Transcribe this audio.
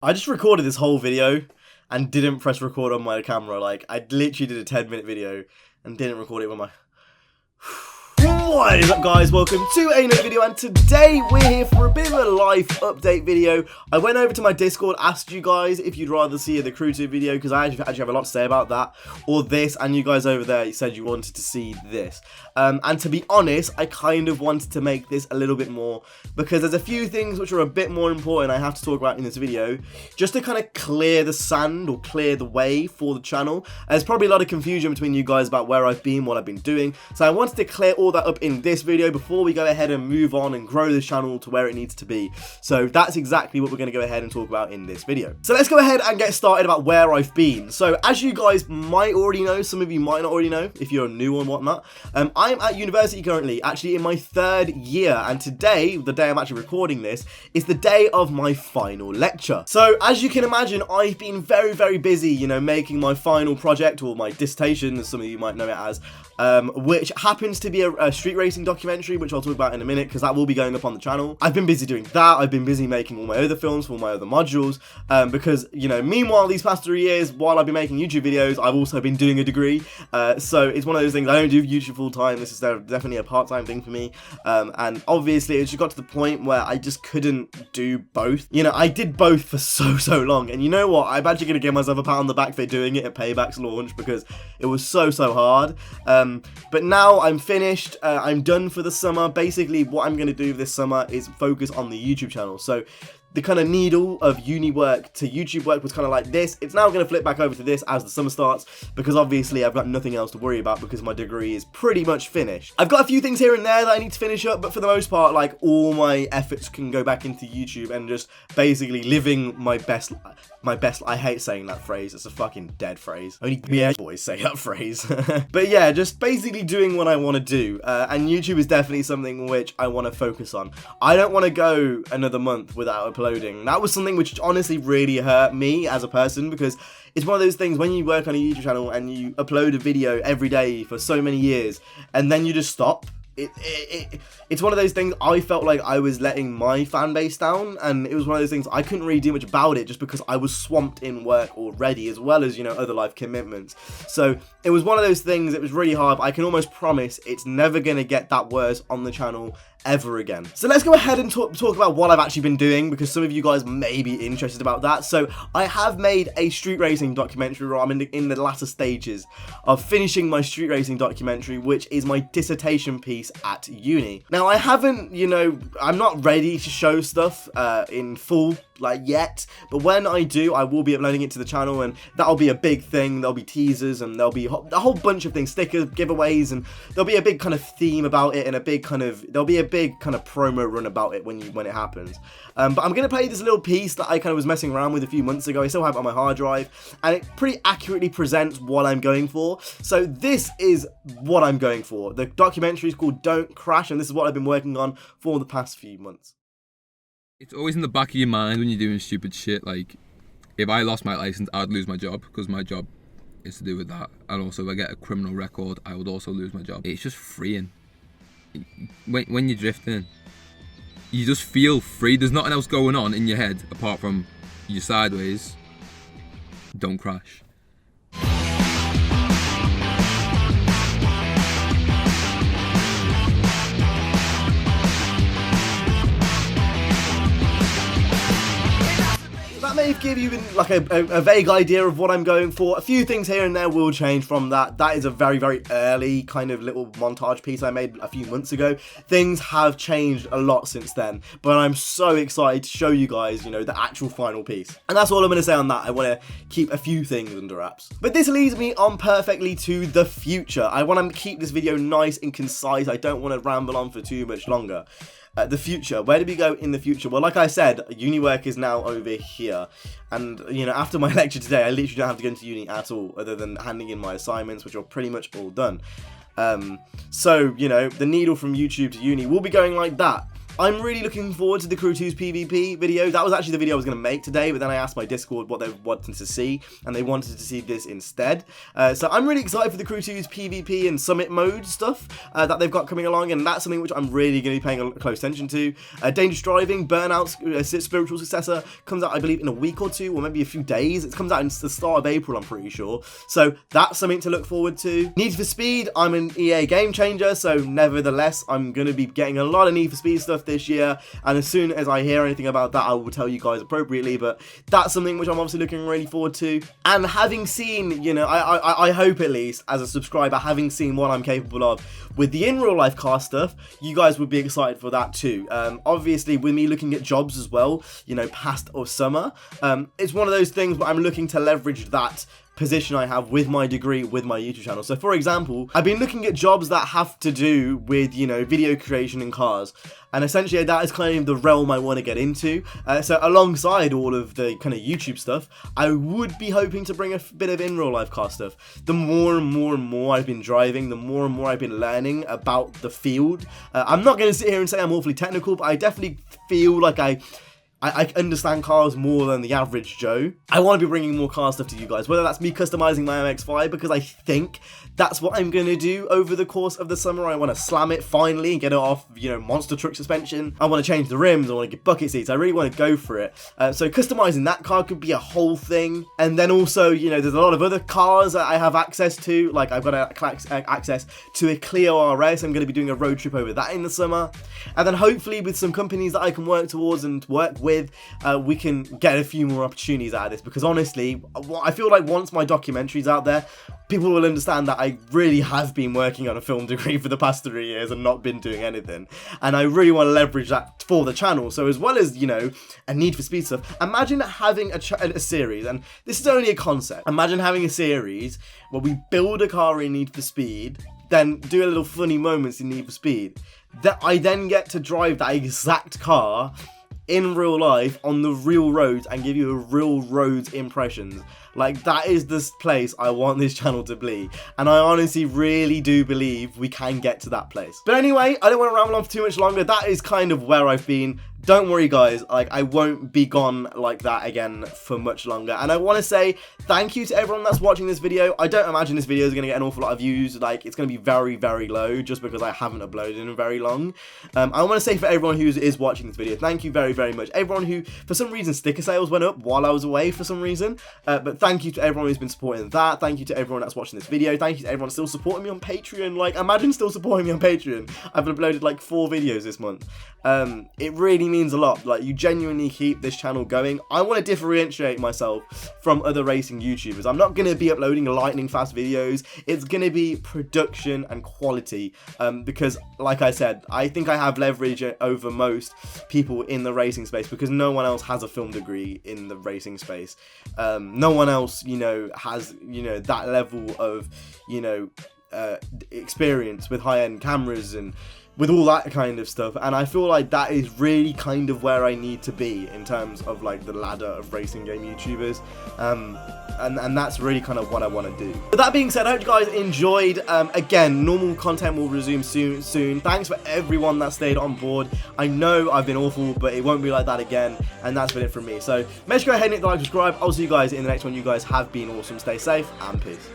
I just recorded this whole video and didn't press record on my camera. Like, I literally did a 10-minute video and didn't record it with my... What is up, guys? Welcome to another video, and today we're here for a bit of a life update video. I went over to my Discord, asked you guys if you'd rather see the Crew 2 video, because I actually have a lot to say about that, or this, and you guys over there said you wanted to see this. And to be honest, I kind of wanted to make this a little bit more, because there's a few things which are a bit more important I have to talk about in this video, just to kind of clear the sand, or clear the way for the channel. There's probably a lot of confusion between you guys about where I've been, what I've been doing, so I wanted to clear all that up in this video before we go ahead and move on and grow the channel to where it needs to be. So that's exactly what we're going to go ahead and talk about in this video. So let's go ahead and get started about where I've been. So as you guys might already know, some of you might not already know if you're new and whatnot, I'm at university currently, actually in my 3rd year, and today, the day I'm actually recording this, is the day of my final lecture. So as you can imagine, I've been very busy, you know, making my final project, or my dissertation as some of you might know it as, which happens to be a street racing documentary, which I'll talk about in a minute, because that will be going up on the channel. I've been busy doing that. I've been busy making all my other films for my other modules, because, you know, meanwhile, these past 3 years, while I've been making YouTube videos, I've also been doing a degree, so it's one of those things. I don't do YouTube full time. This is definitely a part-time thing for me, and obviously it just got to the point where I just couldn't do both. You know, I did both for so long, and you know what? I'm actually going to give myself a pat on the back for doing it at Payback's launch, because it was so hard. But now I'm finished, I'm done for the summer. Basically, what I'm going to do this summer is focus on the YouTube channel. So the kind of needle of uni work to YouTube work was kind of like this. It's now going to flip back over to this as the summer starts, because obviously I've got nothing else to worry about because my degree is pretty much finished. I've got a few things here and there that I need to finish up, but for the most part, like, all my efforts can go back into YouTube and just basically living my best, I hate saying that phrase, it's a fucking dead phrase. Only yeah boys say that phrase. But yeah, just basically doing what I want to do, and YouTube is definitely something which I want to focus on. I don't want to go another month without uploading. That was something which honestly really hurt me as a person, because it's one of those things when you work on a YouTube channel and you upload a video every day for so many years and then you just stop. It's one of those things. I felt like I was letting my fan base down, and it was one of those things I couldn't really do much about it just because I was swamped in work already, as well as, you know, other life commitments. So it was one of those things. It was really hard, but I can almost promise it's never gonna get that worse on the channel ever again. So let's go ahead and talk about what I've actually been doing, because some of you guys may be interested about that. So I have made a street racing documentary, or I'm in the latter stages of finishing my street racing documentary, which is my dissertation piece at uni. Now, I haven't, you know, I'm not ready to show stuff in full, like, yet, but when I do, I will be uploading it to the channel, and that'll be a big thing. There'll be teasers, and there'll be a whole bunch of things, stickers, giveaways, and there'll be a big kind of theme about it, and there'll be a big kind of promo run about it when it happens. But I'm gonna play this little piece that I kind of was messing around with a few months ago. I still have it on my hard drive, and it pretty accurately presents what I'm going for. So this is what I'm going for. The documentary is called Don't Crash, and this is what I've been working on for the past few months. It's always in the back of your mind when you're doing stupid shit. Like, if I lost my license, I'd lose my job, because my job is to do with that. And also, if I get a criminal record, I would also lose my job. It's just freeing. When you're drifting, you just feel free. There's nothing else going on in your head apart from you're sideways. Don't crash. That may give you like a vague idea of what I'm going for. A few things here and there will change from that. That is a very early kind of little montage piece I made a few months ago. Things have changed a lot since then, but I'm so excited to show you guys, you know, the actual final piece. And that's all I'm going to say on that. I want to keep a few things under wraps. But this leads me on perfectly to the future. I want to keep this video nice and concise. I don't want to ramble on for too much longer. The future. Where do we go in the future? Well, like I said, uni work is now over here, and, you know, after my lecture today, I literally don't have to go into uni at all, other than handing in my assignments, which are pretty much all done. So, you know, the needle from YouTube to uni will be going like that. I'm really looking forward to the Crew 2's PvP video. That was actually the video I was going to make today, but then I asked my Discord what they wanted to see, and they wanted to see this instead. So I'm really excited for the Crew 2's PvP and Summit mode stuff that they've got coming along, and that's something which I'm really going to be paying a close attention to. Dangerous Driving, Burnout's spiritual successor, comes out, I believe, in a week or two, or maybe a few days. It comes out in the start of April, I'm pretty sure. So that's something to look forward to. Need for Speed, I'm an EA game changer, so nevertheless, I'm going to be getting a lot of Need for Speed stuff this year, and as soon as I hear anything about that, I will tell you guys appropriately, but that's something which I'm obviously looking really forward to. And having seen, you know, I hope at least, as a subscriber, having seen what I'm capable of with the in real life car stuff, you guys would be excited for that too. Obviously, with me looking at jobs as well, you know, past or summer, it's one of those things where I'm looking to leverage that position I have with my degree with my YouTube channel. So for example, I've been looking at jobs that have to do with, you know, video creation and cars, and essentially that is kind of the realm I want to get into. So alongside all of the kind of YouTube stuff, I would be hoping to bring a bit of in real life car stuff. The more and more I've been driving, the more and more I've been learning about the field. I'm not going to sit here and say I'm awfully technical, but I definitely feel like I understand cars more than the average Joe. I want to be bringing more car stuff to you guys, whether that's me customizing my MX-5, because I think that's what I'm going to do over the course of the summer. I want to slam it finally and get it off, you know, monster truck suspension. I want to change the rims. I want to get bucket seats. I really want to go for it. So customizing that car could be a whole thing. And then also, you know, there's a lot of other cars that I have access to. Like I've got access to a Clio RS. I'm going to be doing a road trip over that in the summer. And then hopefully with some companies that I can work towards and work with, we can get a few more opportunities out of this, because honestly, I feel like once my documentary's out there, people will understand that I really have been working on a film degree for the past 3 years and not been doing anything, and I really want to leverage that for the channel. So as well as, you know, a Need for Speed stuff, imagine having a series, and this is only a concept, imagine having a series where we build a car in Need for Speed, then do a little funny moments in Need for Speed, that I then get to drive that exact car in real life on the real roads and give you a real roads impressions. Like, that is this place I want this channel to be, and I honestly really do believe we can get to that place. But anyway, I don't want to ramble on for too much longer. That is kind of where I've been. Don't worry guys, like, I won't be gone like that again for much longer. And I want to say thank you to everyone that's watching this video. I don't imagine this video is going to get an awful lot of views. Like, it's going to be very, very low just because I haven't uploaded in very long. I want to say for everyone who is watching this video, thank you very, very much. Everyone who, for some reason, sticker sales went up while I was away for some reason. But thank you to everyone who's been supporting that. Thank you to everyone that's watching this video. Thank you to everyone still supporting me on Patreon. Like, imagine still supporting me on Patreon. I've uploaded like 4 videos this month. It really means a lot. Like, you genuinely keep this channel going. I want to differentiate myself from other racing YouTubers. I'm not going to be uploading lightning fast videos. It's going to be production and quality, because like I said, I think I have leverage over most people in the racing space, because no one else has a film degree in the racing space. No one else, you know, has, you know, that level of, you know, experience with high-end cameras and with all that kind of stuff, and I feel like that is really kind of where I need to be in terms of like the ladder of racing game YouTubers, and that's really kind of what I want to do. With that being said, I hope you guys enjoyed. Again, normal content will resume soon. Thanks for everyone that stayed on board. I know I've been awful, but it won't be like that again, and that's been it from me. So make sure you go ahead and hit the like, subscribe. I'll see you guys in the next one. You guys have been awesome. Stay safe and peace.